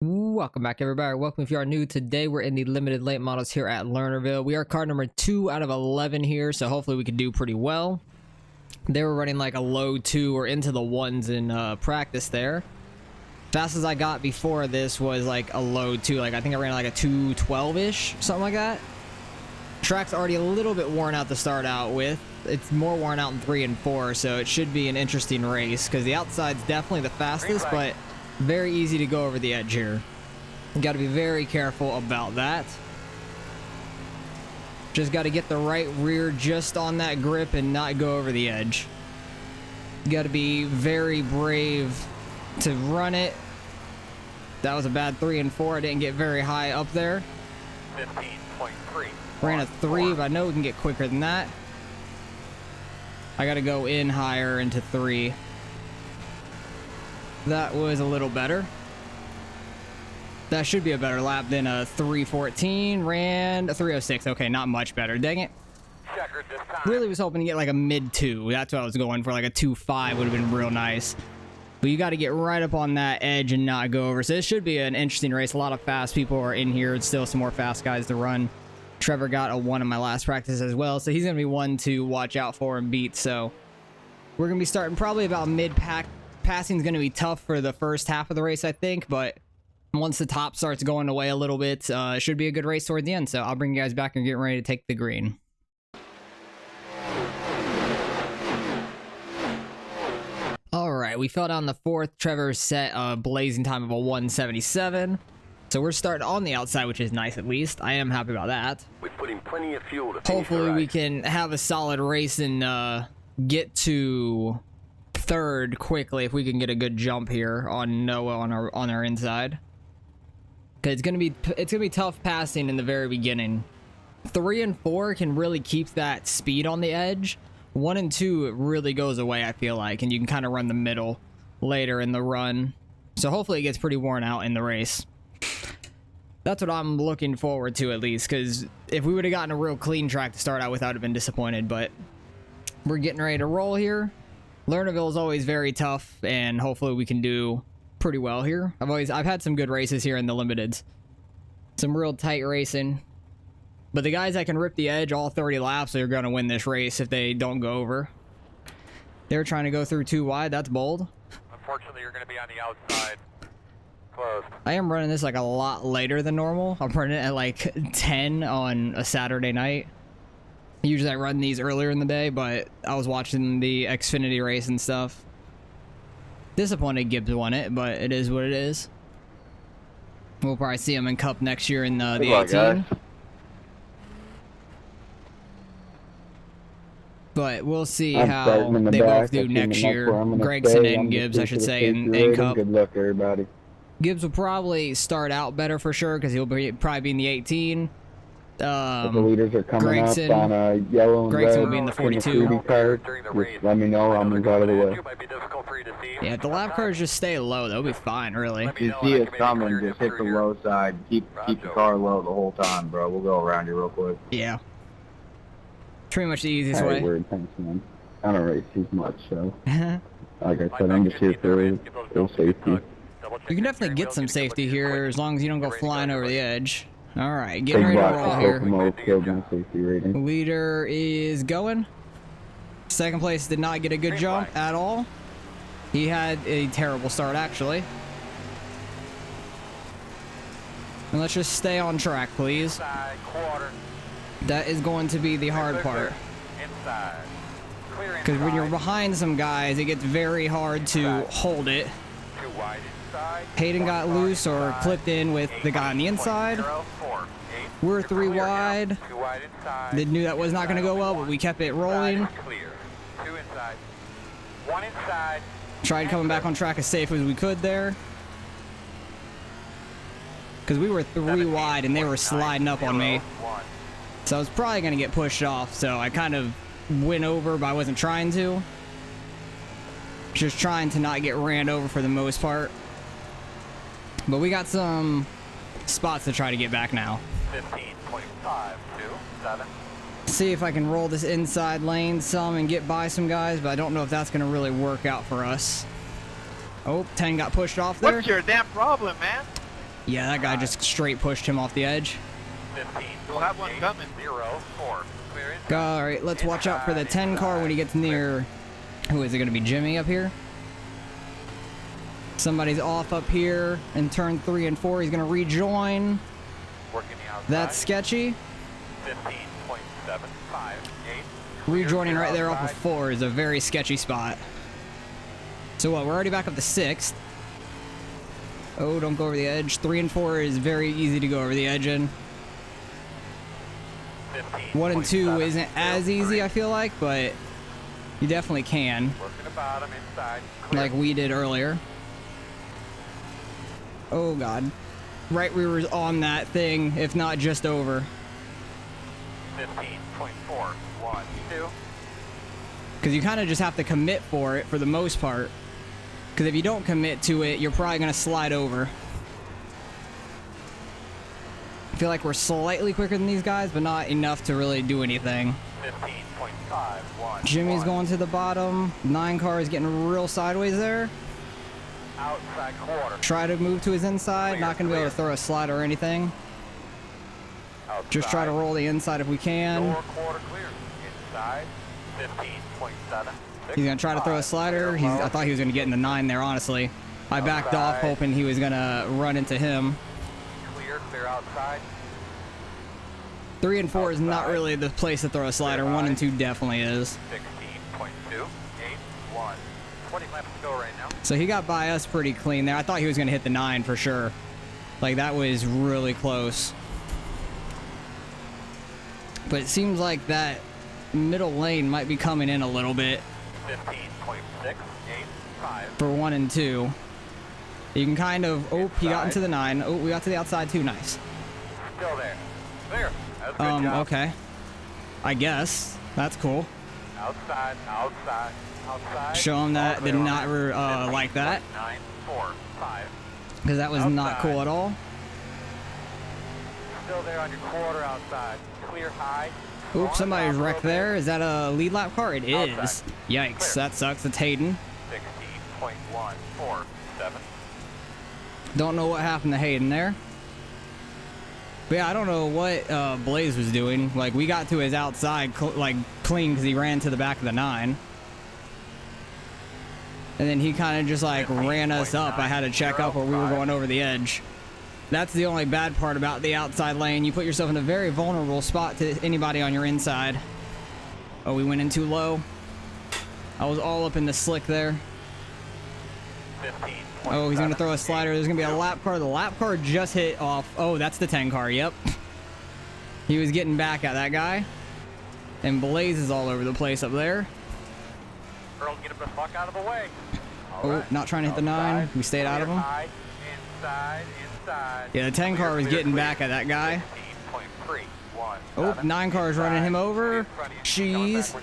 Welcome back, everybody. Welcome if you are new. Today we're in the limited late models here at Lernerville. We are car number 2 out of 11 here, so hopefully we can do pretty well. They were running like a low 2 or into the 1s in practice there. Fastest I got before this was like a low 2. Like I think I ran like a 212-ish, something like that. Track's already a little bit worn out to start out with. It's more worn out in 3 and 4, so it should be an interesting race because the outside's definitely the fastest, but very easy to go over the edge here. You got to be very careful about that. Just got to get the right rear just on that grip and not go over the edge. You got to be very brave to run it. That was a bad 3 and 4. I didn't get very high up there. 15.3. Ran a 3, but I know we can get quicker than that. I got to go in higher into 3. That was a little better. That should be a better lap than a 3:14. Ran a 3:06. Okay, not much better. Dang it. Really was hoping to get like a mid 2. That's what I was going for. Like a 2.5 would have been real nice. But you got to get right up on that edge and not go over. So this should be an interesting race. A lot of fast people are in here. It's still some more fast guys to run. Trevor got a 1 in my last practice as well. So he's going to be one to watch out for and beat. So we're going to be starting probably about mid-pack. Passing is going to be tough for the first half of the race, I think, but once the top starts going away a little bit, it should be a good race toward the end. So I'll bring you guys back and get ready to take the green. All right, we fell down the 4th. Trevor set a blazing time of a 1:77. So we're starting on the outside, which is nice at least. I am happy about that. We're putting plenty of fuel to hopefully we can have a solid race and get to 3rd quickly if we can get a good jump here on Noah on our inside. Cause it's gonna be tough passing in the very beginning. 3 and 4 can really keep that speed on the edge. 1 and 2 it really goes away, I feel like, and you can kind of run the middle later in the run. So hopefully it gets pretty worn out in the race. That's what I'm looking forward to, at least, because if we would have gotten a real clean track to start out with, I would have been disappointed. But we're getting ready to roll here. Lernerville is always very tough, and hopefully we can do pretty well here. I've had some good races here in the limiteds. Some real tight racing. But the guys that can rip the edge all 30 laps are going to win this race if they don't go over. They're trying to go through too wide. That's bold. Unfortunately, you're going to be on the outside. Closed. I am running this like a lot later than normal. I'm running it at like 10 on a Saturday night. Usually I run these earlier in the day, but I was watching the Xfinity race and stuff. Disappointed Gibbs won it, but it is what it is. We'll probably see him in Cup next year in the 18. But we'll see how they both do next year. Gregson and Gibbs, I should say, in Cup. Good luck, everybody. Gibbs will probably start out better for sure because he'll probably be in the 18. The leaders are coming Gregson, up on yellow and Gregson red. will be in the 42. Card. Just let me know. I'm going to go out of the way. Yeah, if the lap cars just stay low, they'll be fine, really. If you see us coming, just hit the low side. Keep the car low the whole time, bro. We'll go around you real quick. Yeah. Pretty much the easiest way. Weird. Thanks, man. I don't race too much, so. Like I said, I'm just here for safety. You can definitely get some safety here as long as you don't go flying over the edge. All right, getting ready to roll here. Leader is going. Second place did not get a good jump at all. He had a terrible start, actually. And let's just stay on track, please. That is going to be the hard part. Because when you're behind some guys, it gets very hard to hold it. Hayden got loose or clipped in with the guy on the inside. We're 3 wide. They knew that was not going to go well, but we kept it rolling. Tried coming back on track as safe as we could there. Because we were 3 wide and they were sliding up on me. So I was probably going to get pushed off, so I kind of went over, but I wasn't trying to. Just trying to not get ran over for the most part. But we got some spots to try to get back now. 15.527. See if I can roll this inside lane some and get by some guys, but I don't know if that's going to really work out for us. Oh, 10 got pushed off there. What's your damn problem, man? Yeah, that guy just straight pushed him off the edge. 15. We'll have one coming. 0, 4. Clear inside. All right, let's watch out for the 10 car when he gets near. Who is it going to be? Jimmy up here? Somebody's off up here in turn 3 and 4. He's going to rejoin. Working the outside. That's sketchy. 15.758. Rejoining right there off of 4 is a very sketchy spot. So what? We're already back up to 6th. Oh, don't go over the edge. 3 and 4 is very easy to go over the edge in. 1 and 2 isn't as easy, I feel like, but you definitely can. Working the bottom inside. Like we did earlier. Oh god. Right, we were on that thing, if not just over. 15.412. Because you kind of just have to commit for it for the most part. Because if you don't commit to it, you're probably going to slide over. I feel like we're slightly quicker than these guys, but not enough to really do anything. 15.511. Jimmy's going to the bottom. 9 car is getting real sideways there. Outside quarter. Try to move to his inside. Clear, Not going to be able to clear. throw a slide or anything. Outside. Just try to roll the inside if we can. Door quarter clear. Inside. 15.7. He's going to try to throw a slider. I thought he was going to get in the 9 there, honestly. I backed off Outside. hoping he was going to run into him. Clear outside. 3 and 4 is not Outside. really the place to throw a slider. 1 and 2 definitely is. 16.281. 20 laps to go right now. So he got by us pretty clean there. I thought he was going to hit the 9 for sure. Like, that was really close. But it seems like that middle lane might be coming in a little bit 15.685. for 1 and 2. You can kind of... Oh, he got into the 9. Oh, we got to the outside too. Nice. Still there. Clear. That's a good job. Okay. I guess. That's cool. Outside. Show him that did not like that. 945. Because that was not Outside. cool at all. Still there on your quarter outside. Clear high. Oops, somebody's wrecked there. Is that a lead lap car? It is. Outside. Yikes, Clear. that sucks. It's Hayden. 16.147. Don't know what happened to Hayden there. But yeah, I don't know what Blaze was doing. Like, we got to his outside clean because he ran to the back of the 9. And then he kind of just like ran us up. I had to check up where we were going over the edge. That's the only bad part about the outside lane. You put yourself in a very vulnerable spot to anybody on your inside. Oh, we went in too low. I was all up in the slick there. 15. Oh, he's going to throw a slider. There's going to be a lap car. The lap car just hit off. Oh, that's the 10 car. Yep. He was getting back at that guy. And Blaze is all over the place up there. Earl, get him the fuck out of the way. All Oh, right. not trying to hit the 9. Outside. We stayed out of Clear him. high. Inside. Yeah, the 10 car was getting back at that guy. 15.317. Oh, 9 car is running him over. Jeez.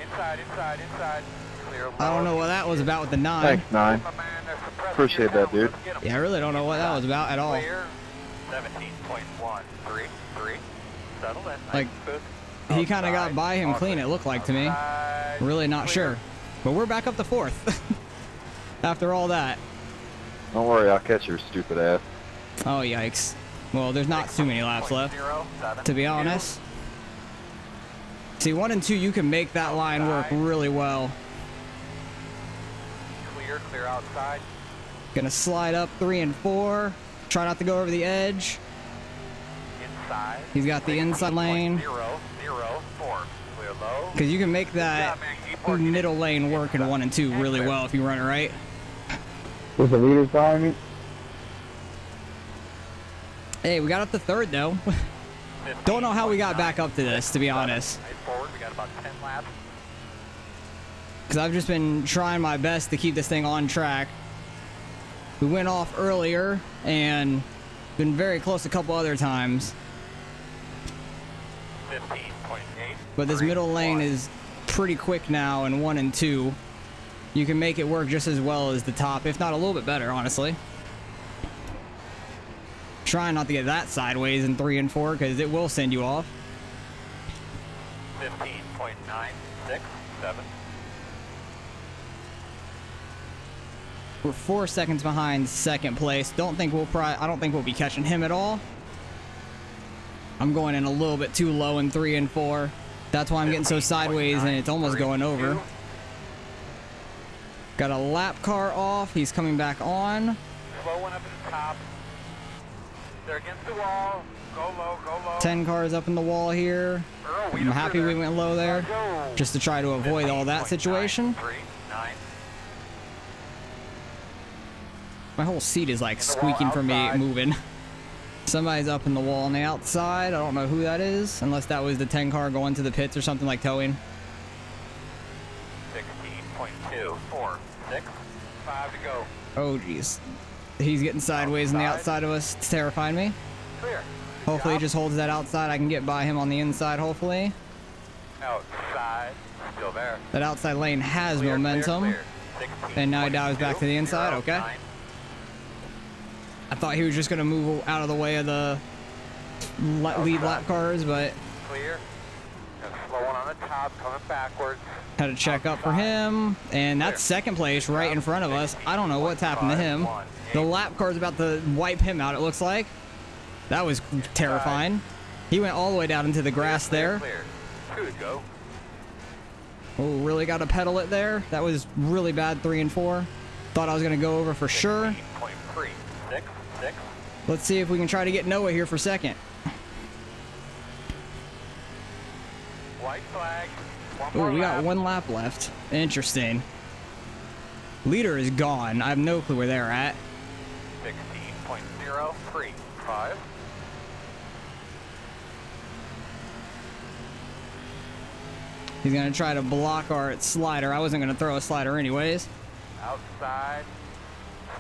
Inside. Clear I don't know what that was about with the 9. Thanks, 9. Appreciate that, dude. Yeah, I really don't know what that was about at all. Clear. 17.133. Settle in. Like, he kind of got by him clean, it looked like to me. Really not sure. But we're back up to 4th. After all that. Don't worry, I'll catch your stupid ass. Oh, yikes. Well, there's not too many laps left, to be honest. See, 1 and 2, you can make that line work really well. Clear outside. Gonna slide up 3 and 4. Try not to go over the edge. Inside. He's got the inside lane. 004. Clear low. Because you can make that middle lane work in 1 and 2 really well if you run it right. Was the leaders behind me? Hey, we got up to 3rd, though. Don't know how we got back up to this, to be honest. Forward, we got about 10 laps. Because I've just been trying my best to keep this thing on track. We went off earlier and been very close a couple other times. 15.8. But this middle lane is pretty quick now in 1 and 2. You can make it work just as well as the top, if not a little bit better, honestly. Trying not to get that sideways in 3 and 4 because it will send you off. 15.967. We're 4 seconds behind second place. I don't think we'll be catching him at all. I'm going in a little bit too low in 3 and 4. That's why I'm getting so sideways and it's almost going over. Got a lap car off. He's coming back on. Slow one up at the top. They're against the wall. Go low, go low. 10 cars up in the wall here. I'm happy we went low there, just to try to avoid all that situation. My whole seat is like squeaking for me moving. Somebody's up in the wall on the outside. I don't know who that is, unless that was the 10 car going to the pits or something like towing. 16.246, 5 to go. Oh, jeez. He's getting sideways on the outside of us. It's terrifying me. Clear. Hopefully he just holds that outside. I can get by him on the inside, hopefully. Outside, still there. That outside lane has Clear, momentum. clear, clear. And now he dives back to the inside. Okay. 9. I thought he was just going to move out of the way of the lead lap cars, but Clear. Got a slow one on the top, coming backwards. had to check up for him. And that's second place right in front of us. I don't know what's happened to him. The lap car's about to wipe him out, it looks like. That was terrifying. He went all the way down into the grass there. Clear. 2 to go. Oh, really got to pedal it there. That was really bad, 3 and 4. Thought I was going to go over for sure. 16.366. Let's see if we can try to get Noah here for second. White flag. Oh, we got 1 lap left. Interesting. Leader is gone. I have no clue where they're at. 16.035. He's going to try to block our slider. I wasn't going to throw a slider anyways. Outside.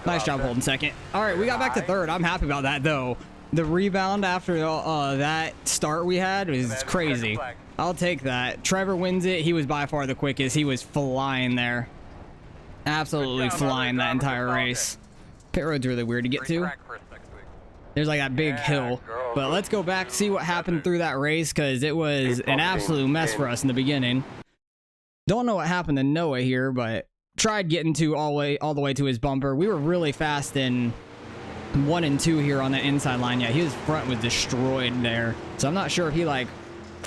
Nice job holding second. All right, we got back to third. I'm happy about that, though. The rebound after that start we had was crazy. I'll take that. Trevor wins it. He was by far the quickest. He was flying there. Absolutely flying that entire race. Pit road's really weird to get to. There's like that big hill. But let's go back, see what happened through that race, because it was an absolute mess for us in the beginning. Don't know what happened to Noah here, but tried getting to all the way to his bumper. We were really fast in 1 and 2 here on the inside line. Yeah, his front was destroyed there. So I'm not sure if he like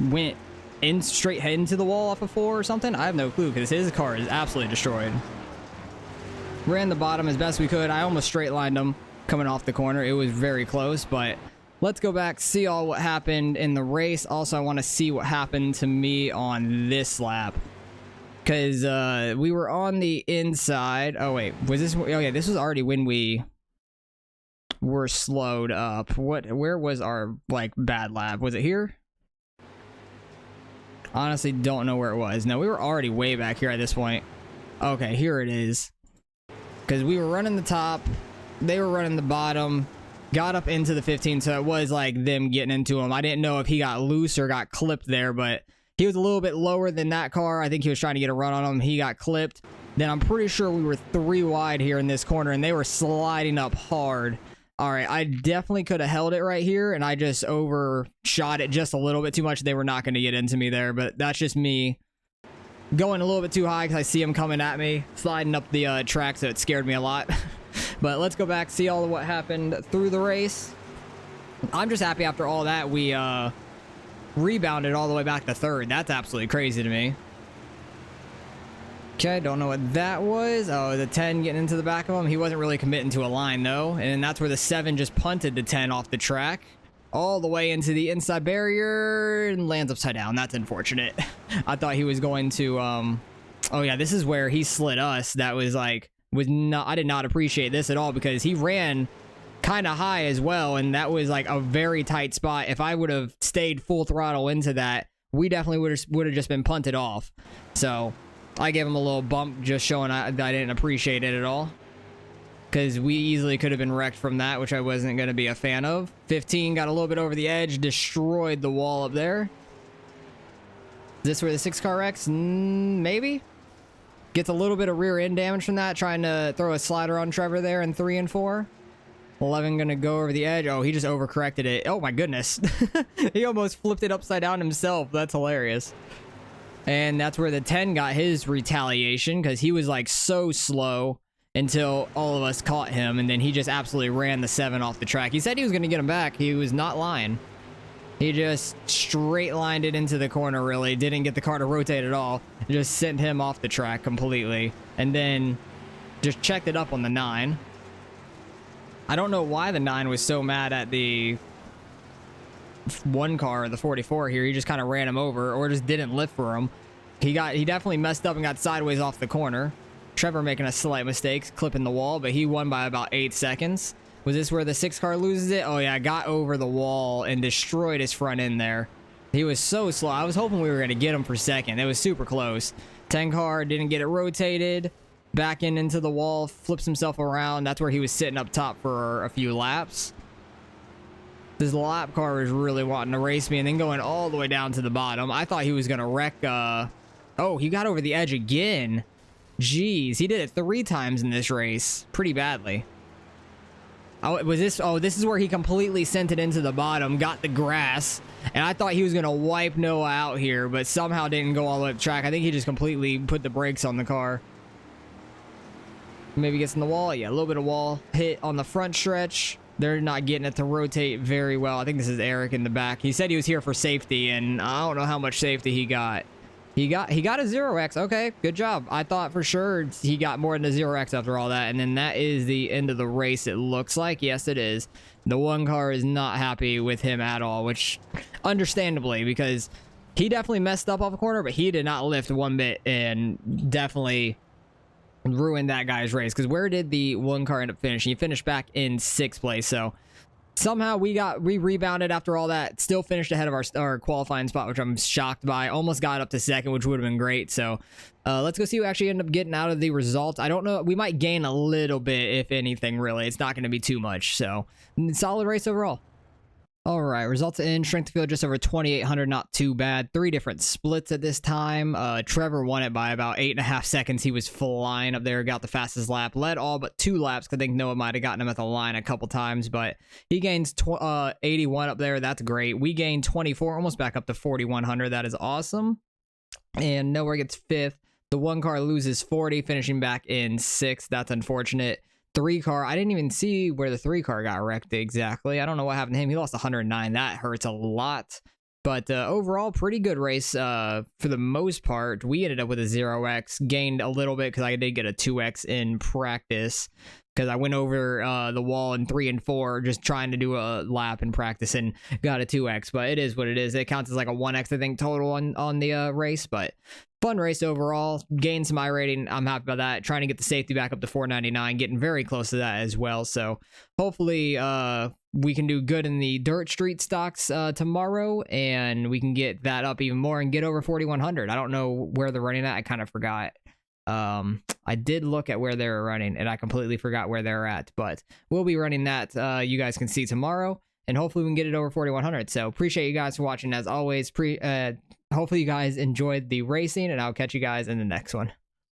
went in straight head into the wall off of 4 or something. I have no clue because his car is absolutely destroyed. Ran the bottom as best we could. I almost straight lined him coming off the corner. It was very close, but let's go back, see all what happened in the race. Also, I want to see what happened to me on this lap. Because we were on the inside. Oh, wait. Was this? Oh, yeah. This was already when we were slowed up. Where was our, like, bad lap? Was it here? Honestly, don't know where it was. No, we were already way back here at this point. Okay, here it is. Because we were running the top. They were running the bottom. Got up into the 15, so it was, like, them getting into him. I didn't know if he got loose or got clipped there, but he was a little bit lower than that car. I think he was trying to get a run on him. He got clipped. Then I'm pretty sure we were 3 wide here in this corner, and they were sliding up hard. All right, I definitely could have held it right here, and I just overshot it just a little bit too much. They were not going to get into me there, but that's just me going a little bit too high because I see him coming at me, sliding up the track, so it scared me a lot. But let's go back, see all of what happened through the race. I'm just happy after all that we rebounded all the way back to third. That's absolutely crazy to me. Okay, don't know what that was. Oh, the 10 getting into the back of him. He wasn't really committing to a line, though. And that's where the 7 just punted the 10 off the track. All the way into the inside barrier and lands upside down. That's unfortunate. I thought he was going to... Oh, yeah, this is where he slid us. That was like... I did not appreciate this at all because he ran kind of high as well, and that was like a very tight spot. If I would have stayed full throttle into that, we definitely would have just been punted off. So I gave him a little bump, just showing I didn't appreciate it at all, because we easily could have been wrecked from that, which I wasn't going to be a fan of. 15 got a little bit over the edge, destroyed the wall up there. Is this where the 6 car wrecks? Maybe. Gets a little bit of rear end damage from that, trying to throw a slider on Trevor there in 3 and 4. 11 gonna go over the edge. Oh, he just overcorrected it. Oh my goodness. He almost flipped it upside down himself. That's hilarious. And that's where the 10 got his retaliation, because he was like so slow until all of us caught him, and then he just absolutely ran the 7 off the track. He said he was going to get him back. He was not lying. He just straight lined it into the corner, really. Didn't get the car to rotate at all. Just sent him off the track completely. And then just checked it up on the 9. I don't know why the 9 was so mad at the 1 car, the 44 here. He just kind of ran him over or just didn't lift for him. He definitely messed up and got sideways off the corner. Trevor making a slight mistake, clipping the wall, but he won by about 8 seconds. Was this where the 6 car loses it? Oh yeah, got over the wall and destroyed his front end there. He was so slow. I was hoping we were going to get him for second. It was super close. 10 car didn't get it rotated. Back into the wall, flips himself around. That's where he was sitting up top for a few laps. This lap car was really wanting to race me and then going all the way down to the bottom. I thought he was going to wreck. Oh, he got over the edge again. Jeez, he did it 3 times in this race. Pretty badly. Oh, this is where he completely sent it into the bottom, got the grass, and I thought he was going to wipe Noah out here, but somehow didn't go all the way up the track. I think he just completely put the brakes on the car. Maybe gets in the wall. Yeah, a little bit of wall hit on the front stretch. They're not getting it to rotate very well. I think this is Eric in the back. He said he was here for safety, and I don't know how much safety he got. He got a 0x. Okay, good job. I thought for sure he got more than a 0x after all that. And then that is the end of the race, it looks like. Yes, it is. The 1 car is not happy with him at all, which understandably, because he definitely messed up off a corner, but he did not lift one bit and definitely ruined that guy's race. Because where did the 1 car end up finishing? He finished back in 6th place. So somehow we rebounded after all that. Still finished ahead of our qualifying spot, which I'm shocked by. Almost got up to 2nd, which would have been great. So let's go see who actually ended up getting out of the results. I don't know. We might gain a little bit, if anything, really. It's not going to be too much. So solid race overall. All right, results in strength of field just over 2,800, not too bad. 3 different splits at this time. Trevor won it by about 8.5 seconds. He was flying up there, got the fastest lap, led all but 2 laps. I think Noah might have gotten him at the line a couple times, but he gains 81 up there. That's great. We gained 24, almost back up to 4,100. That is awesome. And Noah gets 5th. The 1 car loses 40, finishing back in 6th. That's unfortunate. 3 car, I didn't even see where the 3 car got wrecked exactly. I don't know what happened to him. He lost 109. That hurts a lot. But overall, pretty good race for the most part. We ended up with a 0x, gained a little bit because I did get a 2x in practice. Because I went over the wall in 3 and 4 just trying to do a lap in practice and got a 2x. But it is what it is. It counts as like a 1x, I think, total on the race. But fun race overall. Gained some iRating. I'm happy about that. Trying to get the safety back up to 499. Getting very close to that as well. So hopefully we can do good in the dirt street stocks tomorrow. And we can get that up even more and get over 4,100. I don't know where they're running at. I kind of forgot. I did look at where they were running and I completely forgot where they're at, but we'll be running that. You guys can see tomorrow and hopefully we can get it over 4,100. So appreciate you guys for watching as always. Hopefully you guys enjoyed the racing and I'll catch you guys in the next one.